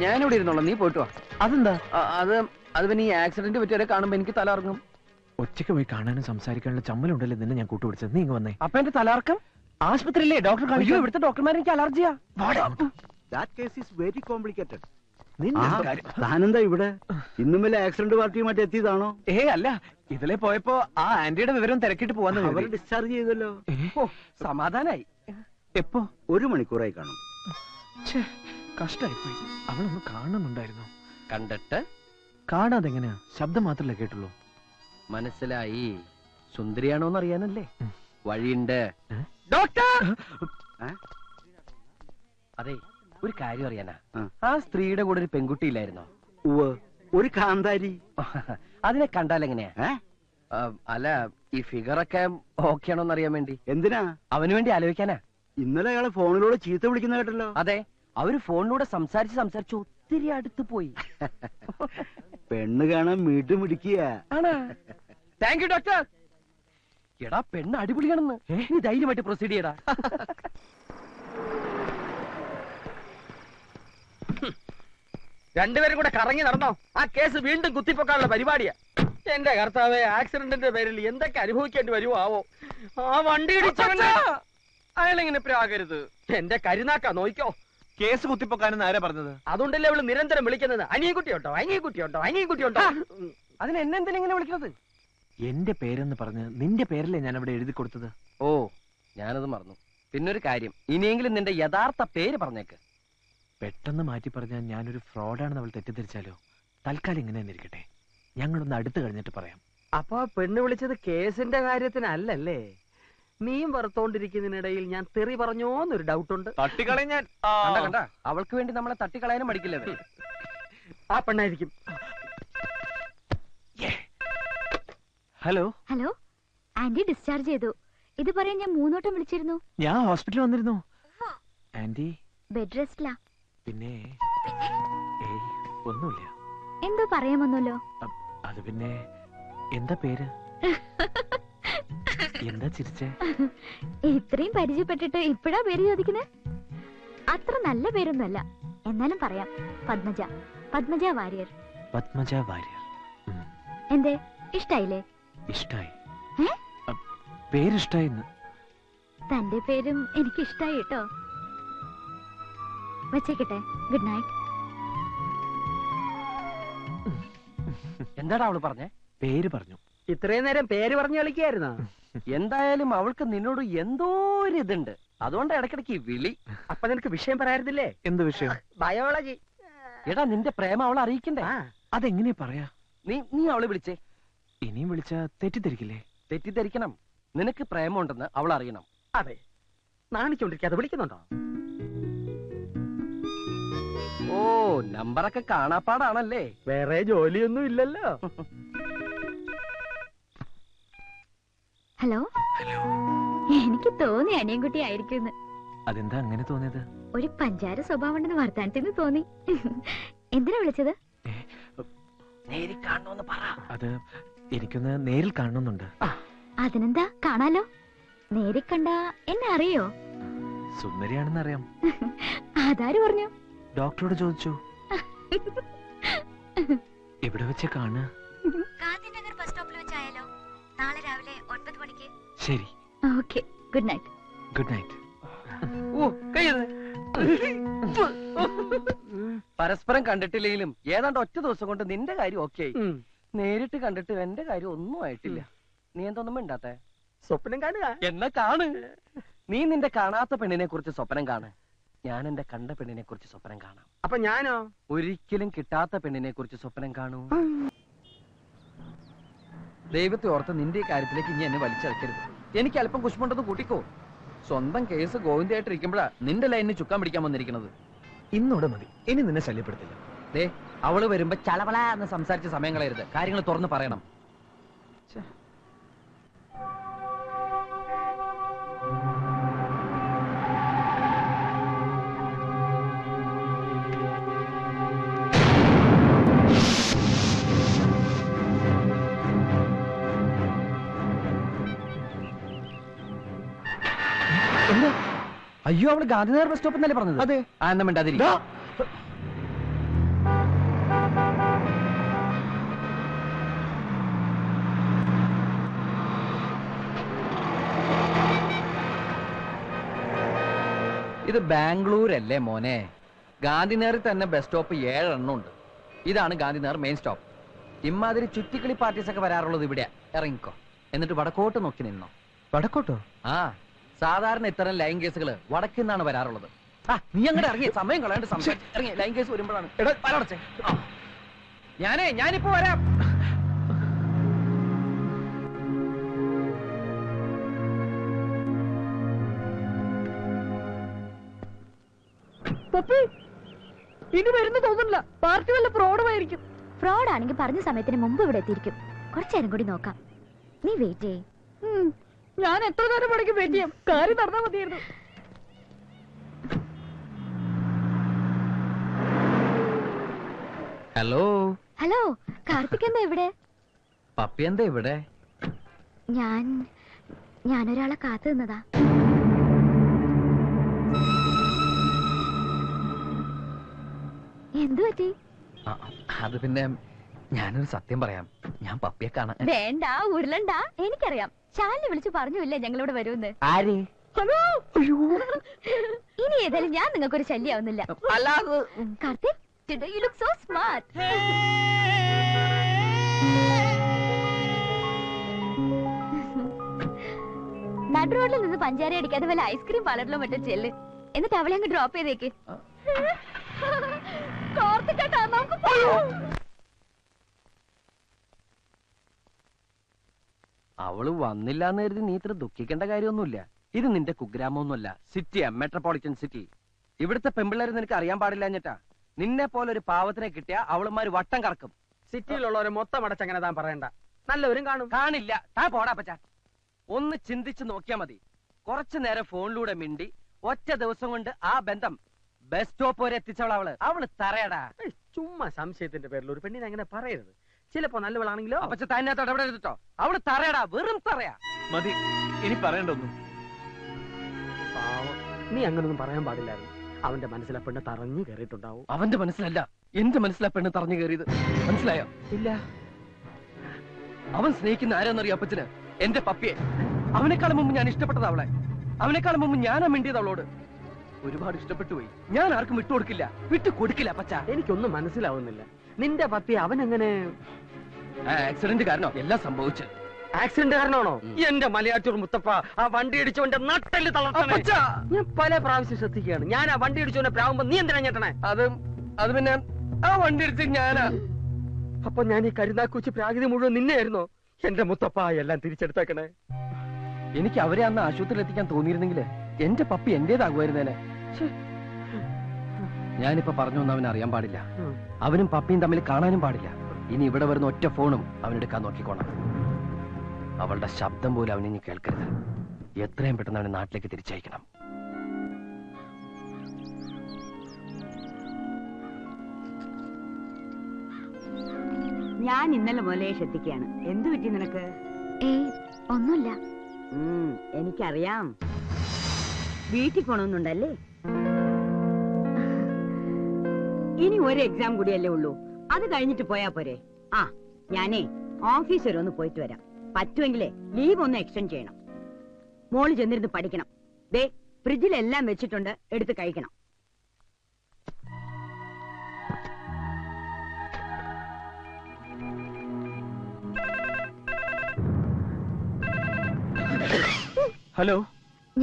ഞാനിവിടെ ഇരുന്നോളാം, നീ പോയിട്ട് വാ. അതെന്താ? അത് പിന്നെ ഈ ആക്സിഡന്റ് പറ്റിയവരെ കാണുമ്പോ എനിക്ക് തലർങ്ങും. ഒറ്റയ്ക്ക് പോയി കാണാനും സംസാരിക്കാനുള്ള ചമ്മലുണ്ടല്ലോ നിന്നെ ഞാൻ കൂട്ടുപിടിച്ചത്. നീ ഇങ്ങ് വന്നേ. അപ്പൊ എന്റെ തലർക്കം ആശുപത്രിയില്ലേ ഡോക്ടർ കാണിച്ചു? ഇവിടുത്തെ ഡോക്ടർമാർ എനിക്ക് അലർജിയാ. താനെന്താ ഇവിടെ? ഇന്നും വല്ല ആക്സിഡന്റ് പാർട്ടിയുമായിട്ട് എത്തിയതാണോ? അല്ല, ഇതിലെ പോയപ്പോ ആ ആന്റിയുടെ വിവരം തിരക്കിട്ട് പോവാന്ന്. അവരെ ഡിസ്ചാർജ് ചെയ്തല്ലോ. സമാധാനായി. എപ്പോ? 1 മണിക്കൂറായി കാണും. കഷ്ടായിപ്പോയി. അവളൊന്ന് കാണുന്നുണ്ടായിരുന്നു. കണ്ടിട്ട് കാണാതെ എങ്ങനെയാ? ശബ്ദം മാത്രല്ലേ കേട്ടുള്ളൂ. മനസ്സിലായി. സുന്ദരിയാണോന്ന് അറിയാനല്ലേ. വഴിയുണ്ട്. ഡോക്ടർ, അതെ, ഒരു കാര്യം അറിയാനാ. ആ സ്ത്രീയുടെ കൂടെ ഒരു പെൺകുട്ടിയില്ലായിരുന്നോ? ഒരു കാന്താരി. അതിനെ കണ്ടാൽ എങ്ങനെയാ? അല്ല, ഈ ഫിഗറൊക്കെ ഓക്കെ ആണോന്ന് അറിയാൻ വേണ്ടി. എന്തിനാ? അവന് വേണ്ടി ആലോചിക്കാനാ. ഇന്നലെ അയാളെ ഫോണിലൂടെ ചീത്ത വിളിക്കുന്ന കേട്ടല്ലോ. അതെ, അവര് ഫോണിലൂടെ സംസാരിച്ച് ഒത്തിരി അടുത്ത് പോയി. പെണ്ണ് കാണാൻ വീണ്ടും പിടിക്കുക. Thank you doctor. എടാ, പെണ്ണ് അടിപൊളിയാണെന്ന്. നീ ധൈര്യമായിട്ട് പ്രൊസീഡ് ചെയ്യടാ. രണ്ടുപേരും കൂടെ കറങ്ങി നടന്നോ? ആ കേസ് വീണ്ടും കുത്തിപ്പൊക്കാനുള്ള പരിപാടിയാ. എന്റെ കർത്താവേ, ആക്സിഡന്റിന്റെ പേരിൽ എന്തൊക്കെ അനുഭവിക്കേണ്ടി വരുമോ ആവോ. ആ വണ്ടി ഇടിച്ചവന് അയാളിങ്ങനെ പ്രാകരുത്. എന്റെ കരുനാക്കാ, നോയിക്കോ. കേസ് കുത്തിപ്പൊക്കാനെന്ന് ആരാ പറഞ്ഞത്? അതുകൊണ്ടല്ലേ അവള് നിരന്തരം വിളിക്കുന്നത് അനിയൻകുട്ടിയുണ്ടോ, അനിയൻകുട്ടിയുണ്ടോ, അനിയൻകുട്ടിയുണ്ടോ. അതിന് എന്നെന്തിനാ ഇങ്ങനെ വിളിക്കുന്നത്? എന്റെ പേരെന്ന് പറഞ്ഞ് നിന്റെ പേരല്ലേ ഞാൻ അവിടെ എഴുതി കൊടുത്തത്. ഓ, ഞാനത് മറന്നു. പിന്നൊരു കാര്യം, ഇനിയെങ്കിലും നിന്റെ യഥാർത്ഥ പേര് പറഞ്ഞേക്ക്. പെട്ടെന്ന് മാറ്റി പറഞ്ഞാൽ ഞാനൊരു ഫ്രോഡാണെന്ന് അവൾ തെറ്റിദ്ധരിച്ചാലോ? തൽക്കാലം ഇങ്ങനെ തന്നെ ഇരിക്കട്ടെ. ഞങ്ങളൊന്ന് അടുത്ത് കഴിഞ്ഞിട്ട് പറയാം. അപ്പൊ പെണ്ണ് വിളിച്ചത് കേസിന്റെ കാര്യത്തിനല്ലേ? നീയും വറുത്തോണ്ടിരിക്കുന്നതിനിടയിൽ ഞാൻ തെറി പറഞ്ഞോന്നൊരു ഡൗട്ടുണ്ട്. തട്ടിക്കളയാൻ കണ്ട, അവൾക്ക് വേണ്ടി നമ്മളെ തട്ടിക്കളയാനും മടിക്കില്ലേ? ആ പെണ്ണായിരിക്കും. ഹലോ ഹലോ, ആന്റി ഡിസ്ചാർജ് ചെയ്തു. ഇത് പറയാൻ ഞാൻ 3 വട്ടം വിളിച്ചിരുന്നു. ഞാൻ ഹോസ്പിറ്റലിൽ വന്നിരുന്നു. ആന്റി ബെഡ് റെസ്റ്റിലാ. പിന്നെ ഒന്നുമില്ല. എന്തോ പറയാമെന്നല്ലോ. അത് പിന്നെ എന്താ പേര്? എന്താ ചിരിച്ചേ? ഇത്രയും പരിചയപ്പെട്ടിട്ട് ഇപ്പഴാ പേര് ചോദിക്കുന്നേ? അത്ര നല്ല പേരൊന്നുമല്ല, എന്നാലും പറയാം. പത്മജ. പത്മജ വാര്യർ. പത്മജ വാര്യർ. എന്തേ, ഇഷ്ടായില്ലേ? ഇഷ്ടായി. പേരിഷ്ടായിന്ന്. തന്റെ പേരും എനിക്ക് ഇഷ്ടായി കേട്ടോ. വെച്ചേക്കട്ടെ. Good night. എന്താടാ അവള് പറഞ്ഞേ? പേര് പറഞ്ഞു. ഇത്രയും നേരം പേര് പറഞ്ഞു കളിക്കായിരുന്നോ? എന്തായാലും അവൾക്ക് നിന്നോട് എന്തോ ഒരു ഇതുണ്ട്. അതുകൊണ്ട് ഇടയ്ക്കിടയ്ക്ക് വിളി. അപ്പൊ നിനക്ക് വിഷയം പറയാറില്ലേ? എന്ത് വിഷയം? ബയോളജി. എടാ, നിന്റെ പ്രേമം അവളെ അറിയിക്കണ്ടേ? അതെങ്ങനെയാ പറയാ? നീ അവളെ വിളിച്ചേ. ഇനിയും വിളിച്ചാ തെറ്റിദ്ധരിക്കില്ലേ? തെറ്റിദ്ധരിക്കണം. നിനക്ക് പ്രേമമുണ്ടെന്ന് അവൾ അറിയണം. അതെ, നാണിച്ചോണ്ടിരിക്കാതെ വിളിക്കുന്നുണ്ടോ? ഓ, നമ്പറൊക്കെ കാണാപ്പാടാണല്ലേ. വേറെ ജോലിയൊന്നും ഇല്ലല്ലോ. ഹലോ. എനിക്ക് തോന്നി അനിയൻകുട്ടി ആയിരിക്കും. അതെന്താ അങ്ങനെ തോന്നിയത്? ഒരു പഞ്ചാര സ്വഭാവം ഉണ്ടെന്ന് വർത്താനത്തിന് തോന്നി. എന്തിനാ വിളിച്ചത്? നേരിൽ കാണണമെന്ന് പറ. അത് എനിക്കൊന്ന് നേരിൽ കാണണമെന്നുണ്ട്. അതിനെന്താ, കാണാലോ. നേരിൽ കണ്ട എന്നെ അറിയോ? സുന്ദരിയാണെന്ന് അറിയാം. അതാര് പറഞ്ഞു? ഡോക്ടറോട് ചോദിച്ചു. എവിടെ വെച്ച് കാണുക? ഗാന്ധിനഗർ ബസ് സ്റ്റോപ്പിൽ വെച്ചായാലോ? നാളെ രാവിലെ 9 മണിക്ക്. ശരി. Okay, good night. Good night. പരസ്പരം കണ്ടിട്ടില്ലെങ്കിലും ഏതാണ്ട് ഒറ്റ ദിവസം കൊണ്ട് നിന്റെ കാര്യം ഓക്കെ ആയി. നേരിട്ട് കണ്ടിട്ട് എന്റെ കാര്യം ഒന്നും ആയിട്ടില്ല. നീ എന്തൊന്നും മിണ്ടാത്തെ? സ്വപ്നം കാണുക. എന്നാ കാണ്. നീ നിന്റെ കാണാത്ത പെണ്ണിനെ കുറിച്ച് സ്വപ്നം കാണ്. ഞാൻ എന്റെ കണ്ട പെണ്ണിനെ കുറിച്ച് സ്വപ്നം കാണാം. അപ്പൊ ഞാനോ? ഒരിക്കലും കിട്ടാത്ത പെണ്ണിനെ കുറിച്ച് സ്വപ്നം കാണൂ. ദൈവത്തെ ഓർത്ത് നിന്റെ കാര്യത്തിലേക്ക് ഇനി എന്നെ വലിച്ചടക്കരുത്. എനിക്ക് അല്പം കുശുമുണ്ടെന്ന് കൂട്ടിക്കോ. സ്വന്തം കേസ് ഗോവിന്ദയായിട്ടിരിക്കുമ്പോഴാ നിന്റെ ലൈനിന് ചുക്കാൻ പിടിക്കാൻ വന്നിരിക്കുന്നത്. ഇന്നോടെ മതി, ഇനി നിന്നെ ശല്യപ്പെടുത്തില്ല. ദേ, അവള് വരുമ്പോ ചലവള എന്ന് സംസാരിച്ച സമയം കളയരുത്. കാര്യങ്ങൾ തുറന്ന് പറയണം. അയ്യോ, അവള് ഗാന്ധിനഗർ ബസ് സ്റ്റോപ്പ് എന്നല്ലേ പറഞ്ഞത്? അതെ. ആ, എന്നാ മിണ്ടാതിരി. ഇത് ബാംഗ്ലൂരല്ലേ മോനെ? ഗാന്ധിനഗറിൽ തന്നെ ബസ് സ്റ്റോപ്പ് 7 എണ്ണം ഉണ്ട്. ഇതാണ് ഗാന്ധിനഗർ മെയിൻ സ്റ്റോപ്പ്. ഇമാതിരി ചുറ്റിക്കളി പാർട്ടീസ് ഒക്കെ വരാറുള്ളത് ഇവിടെ. ഇറങ്ങിക്കോ, എന്നിട്ട് വടക്കോട്ട് നോക്കി നിന്നോ. വടക്കോട്ടോ? ആ, സാധാരണ ഇത്തരം ലൈൻ കേസുകൾ വടക്കിൽ നിന്നാണ് വരാറുള്ളത്. ആ, നീ അങ്ങോട്ട് ഇറങ്ങി, സമയം കളയാണ്ട് സംസാരിച്ച് ഇറങ്ങി. ലൈൻ കേസ് വരുമ്പോഴാണ്. ഞാനിപ്പോ വരാം. ഇനി വരുന്നു തോന്നുന്നില്ല. പാർട്ടി വല്ല ഫ്രോഡുമായിരിക്കും. ഫ്രോഡ് ആണെങ്കിൽ പറഞ്ഞ സമയത്തിന് മുമ്പ് ഇവിടെ എത്തിയിരിക്കും. കുറച്ചേരം കൂടി നോക്കാം. നീ വെയിറ്റ് ചെയ്യ്. ഞാൻ എത്ര നേരം പണിക്ക് വെയിറ്റ് ചെയ്യാം. കാര്യം നടന്നാ മതിയായിരുന്നു. ഹലോ. ഹലോ, കാർത്തിക് എന്താ ഇവിടെ? പപ്പി എന്താ ഇവിടെ? ഞാനൊരാളെ കാത്തു നിന്നതാ. എന്തു പറ്റി? അത് പിന്നെ ഞാനൊരു സത്യം പറയാം. ഞാൻ പപ്പിയെ കാണാൻ. വേണ്ട, ഉരുളണ്ട. എനിക്കറിയാം. ശാലിനെ വിളിച്ചു പറഞ്ഞില്ലേ ഞങ്ങളിവിടെ വരുമെന്ന്. ആര്? ഇനി ഏതായാലും ഞാൻ നിങ്ങൾക്കൊരു ശല്യാവുന്നില്ല. അല്ലാതെ Karthik, today you look so smart. നടു റോഡിൽ നിന്ന് പഞ്ചാര അടിക്കാതെ വല്ല ഐസ്ക്രീം പാർലറിലോ മറ്റോ ചെല്ല്. എന്നിട്ട് അവളെ അങ്ങ് ഡ്രോപ്പ് ചെയ്തേക്ക്. കാർത്തികേട്ടാ, നമുക്ക് പോകാം. അവള് വന്നില്ലാന്ന് കരുതി നീ ഇത്ര ദുഃഖിക്കേണ്ട കാര്യമൊന്നുമില്ല. ഇത് നിന്റെ കുഗ്രാമൊന്നുമല്ല, സിറ്റിയാ, മെട്രോപൊളിറ്റൻ സിറ്റി. ഇവിടുത്തെ പെമ്പിള്ളേര് നിനക്ക് അറിയാൻ പാടില്ല. നിന്നെ പോലെ ഒരു പാവത്തിനെ കിട്ടിയാ അവളുമാര് വട്ടം കറക്കും. സിറ്റിയിലുള്ളവരെ മൊത്തം അടച്ചങ്ങനെ താൻ പറയണ്ട. നല്ലവരും കാണും. കാണില്ല. താ പോടാ പച്ച. ഒന്ന് ചിന്തിച്ചു നോക്കിയാ മതി. കുറച്ചു നേരം ഫോണിലൂടെ മിണ്ടി ഒറ്റ ദിവസം കൊണ്ട് ആ ബന്ധം ബസ് സ്റ്റോപ്പ് വരെ എത്തിച്ചവളവള്. അവള് തറയടാ. ചുമ്മാ സംശയത്തിന്റെ പേരിൽ ഒരു പെണ്ണിനെ അങ്ങനെ പറയരുത്. ചിലപ്പോ നല്ലവളാണെങ്കിലോ. അപ്പച്ച തന്നെത്തോടെ എവിടെ എടുത്തിട്ടോ. അവള് തറയടാ, വെറും തറയാ. മതി, ഇനി പറയണ്ടൊന്നും. പാവം, നീ അങ്ങനൊന്നും പറയാൻ പാടില്ലായിരുന്നു. അവന്റെ മനസ്സിലെ പെണ്ണ് തറഞ്ഞു കയറിയിട്ടുണ്ടാവും. അവന്റെ മനസ്സിലല്ല, എന്റെ മനസ്സിലാ പെണ്ണ് തറഞ്ഞു കയറിയത്. മനസ്സിലായോ? ഇല്ല. അവൻ സ്നേഹിക്കുന്ന ആരാന്നറിയോ അപ്പച്ചന്? എന്റെ പപ്പിയെ. അവനേക്കാളും മുമ്പ് ഞാൻ ഇഷ്ടപ്പെട്ടത് അവളെ. അവനേക്കാളും മുമ്പ് ഞാനാ മിണ്ടിയത് അവളോട്. ഒരുപാട് ഇഷ്ടപ്പെട്ടു പോയി. ഞാൻ ആർക്കും വിട്ടുകൊടുക്കില്ല, വിട്ടുകൊടുക്കില്ല അപ്പച്ച. എനിക്കൊന്നും മനസ്സിലാവുന്നില്ല. നിന്റെ പപ്പി അവൻ എങ്ങനെ? ആക്സിഡന്റ് കാരണം എല്ലാം സംഭവിച്ചത്. ആക്സിഡന്റ് കാരണമാണോ? എന്റെ മലയാറ്റൂർ മുത്തപ്പ, ആ വണ്ടി ഇടിച്ചവന്റെ നട്ടല് തളർത്തണേ. ഞാൻ പല പ്രാവശ്യം ശ്രദ്ധിക്കുകയാണ്. ഞാൻ ആ വണ്ടി ഇടിച്ചവന്റെ പ്രാവുമ്പോ നീ എന്തിനാ ഞെട്ടണേ? അത് പിന്നെ ആ വണ്ടി ഇടിച്ച് ഞാനാ. അപ്പൊ ഞാൻ ഈ കരുനാക്കുച്ചി പ്രാകൃതി മുഴുവൻ നിന്നെയായിരുന്നോ? എന്റെ മുത്തപ്പ, എല്ലാം തിരിച്ചെടുത്തേക്കണേ. എനിക്ക് അവരെ അന്ന് ആശുപത്രിയിൽ എത്തിക്കാൻ തോന്നിയിരുന്നെങ്കിൽ എന്റെ പപ്പി എന്റേതാകുമായിരുന്നേനെ. ഞാനിപ്പോ പറഞ്ഞു ഒന്നും അവൻ അറിയാൻ പാടില്ല. അവനും പപ്പിയും തമ്മിൽ കാണാനും പാടില്ല. ഇനി ഇവിടെ വരുന്ന ഒറ്റ ഫോണും അവനെടുക്കാൻ നോക്കിക്കോണം. അവളുടെ ശബ്ദം പോലും അവനിനി കേൾക്കരുത്. എത്രയും പെട്ടെന്ന് അവനെ നാട്ടിലേക്ക് തിരിച്ചയക്കണം. ഞാൻ ഇന്നലെ മുതലേ ശ്രദ്ധിക്കുകയാണ്. എന്തു പറ്റി നിനക്ക്? ഒന്നുമില്ല. എനിക്കറിയാം. വീട്ടിൽ പോണമെന്നുണ്ടല്ലേ? ഇനി ഒരു എക്സാം കൂടിയല്ലേ ഉള്ളൂ. അത് കഴിഞ്ഞിട്ട് പോയാ പോരെ? ആ, ഞാനേ ഓഫീസ് വരെ ഒന്ന് പോയിട്ട് വരാം. പറ്റുമെങ്കിലേ ലീവ് ഒന്ന് എക്സ്റ്റെൻഡ് ചെയ്യണം. മോള് ചെന്നിരുന്ന് പഠിക്കണം. ദേ, ഫ്രിഡ്ജിലെല്ലാം വെച്ചിട്ടുണ്ട്, എടുത്ത് കഴിക്കണം. ഹലോ.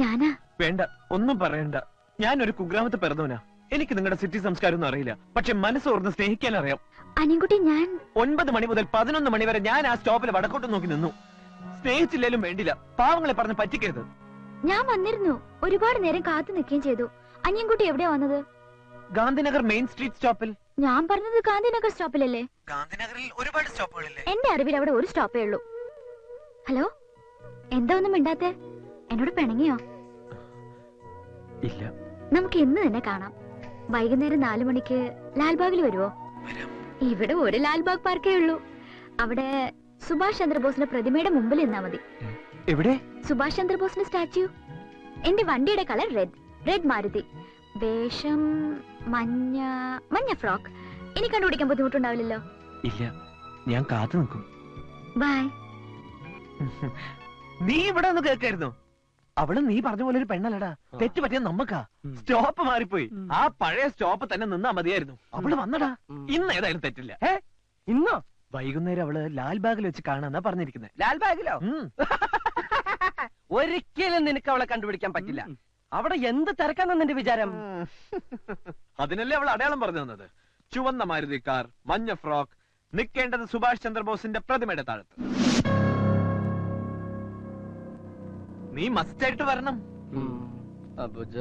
ഞാനാ. വേണ്ട, ഒന്നും പറയണ്ട. ഞാനൊരു കുഗ്രാമത്തെ പിറന്നവനാ. എനിക്ക് നിങ്ങളുടെ സിറ്റി സംസ്കാരം ഒന്നും അറിയില്ല. പക്ഷെ മനസ്സോർന്ന് സ്നേഹിക്കാൻ അറിയാം. അനിയൻകുട്ടി, ഞാൻ 9 മണി മുതൽ 11 മണി വരെ ഞാൻ ആ സ്റ്റോപ്പിൽ വടക്കോട്ട് നോക്കി നിന്നു. സ്നേഹിച്ചില്ലേലും വേണ്ടില്ല, പാവങ്ങളെ പറഞ്ഞ് പറ്റിക്കരുത്. ഞാൻ വന്നിരുന്നു. ഒരുപാട് നേരം കാത്തു നിൽക്കുകയും ചെയ്തു. അനിയൻകുട്ടി എവിടെയാ വന്നത്? ഗാന്ധിനഗർ മെയിൻ സ്ട്രീറ്റ് സ്റ്റോപ്പിൽ. ഞാൻ പറഞ്ഞത് ഗാന്ധിനഗർ സ്റ്റോപ്പിലല്ലേ? ഗാന്ധിനഗറിൽ ഒരുപാട് സ്റ്റോപ്പുകളില്ലേ? എന്റെ അറിവിൽ അവിടെ ഒരു സ്റ്റോപ്പേ ഉള്ളൂ. ഹലോ, എന്താ ഒന്നും മിണ്ടാത്തെ? എന്നോട് പിണങ്ങിയോ? ഇല്ല. നമുക്ക് ഇന്ന് തന്നെ കാണാം. വൈകുന്നേരം 4 മണിക്ക് ലാൽബാഗിൽ വരുവോ? ഇവിടെ ഒരു ലാൽബാഗ് പാർക്കേ ഉള്ളൂ. അവിടെ സുഭാഷ് ചന്ദ്രബോസിന്റെ പ്രതിമയുടെ മുമ്പിൽ നിന്നാ മതി. എവിടെ? സുഭാഷ് ചന്ദ്രബോസിന്റെ സ്റ്റാച്യു. എന്റെ വണ്ടിയുടെ കളർ റെഡ്. റെഡ് മാരുതി, വേഷം മഞ്ഞ മഞ്ഞ ഫ്രോക്ക്. ഇനി കണ്ടുപിടിക്കാൻ ബുദ്ധിമുട്ടുണ്ടാവില്ലല്ലോ. ഇല്ല, ഞാൻ കാത്തു നിൽക്കും. ബൈ. നീ ഇവിടെ ഒന്ന് കേൾക്കായിരുന്നു. അവള് നീ പറഞ്ഞ പോലെ ഒരു പെണ്ണല്ലടാ. തെറ്റ് പറ്റിയ നമ്മക്കാ. സ്റ്റോപ്പ് മാറിപ്പോയി. ആ പഴയ സ്റ്റോപ്പ് തന്നെ നിന്നാ മതിയായിരുന്നു. അവള് വന്നടാ. ഇന്ന് ഏതായാലും തെറ്റില്ല. ഇന്നോ? വൈകുന്നേരം അവള് ലാൽബാഗിൽ വെച്ച് കാണാന്നാ പറഞ്ഞിരിക്കുന്നത്. ലാൽബാഗിലോ? ഒരിക്കലും നിനക്ക് അവളെ കണ്ടുപിടിക്കാൻ പറ്റില്ല. അവിടെ എന്ത് തിരക്കാന്ന നിന്റെ വിചാരം? അതിനല്ലേ അവൾ അടയാളം പറഞ്ഞു തന്നത്. ചുവന്ന മാരുതി കാർ, മഞ്ഞ ഫ്രോക്ക്, നിൽക്കേണ്ടത് സുഭാഷ് ചന്ദ്രബോസിന്റെ പ്രതിമയുടെ താഴത്ത്. നീ മസ്റ്റായിട്ട് വരണം. അബുജ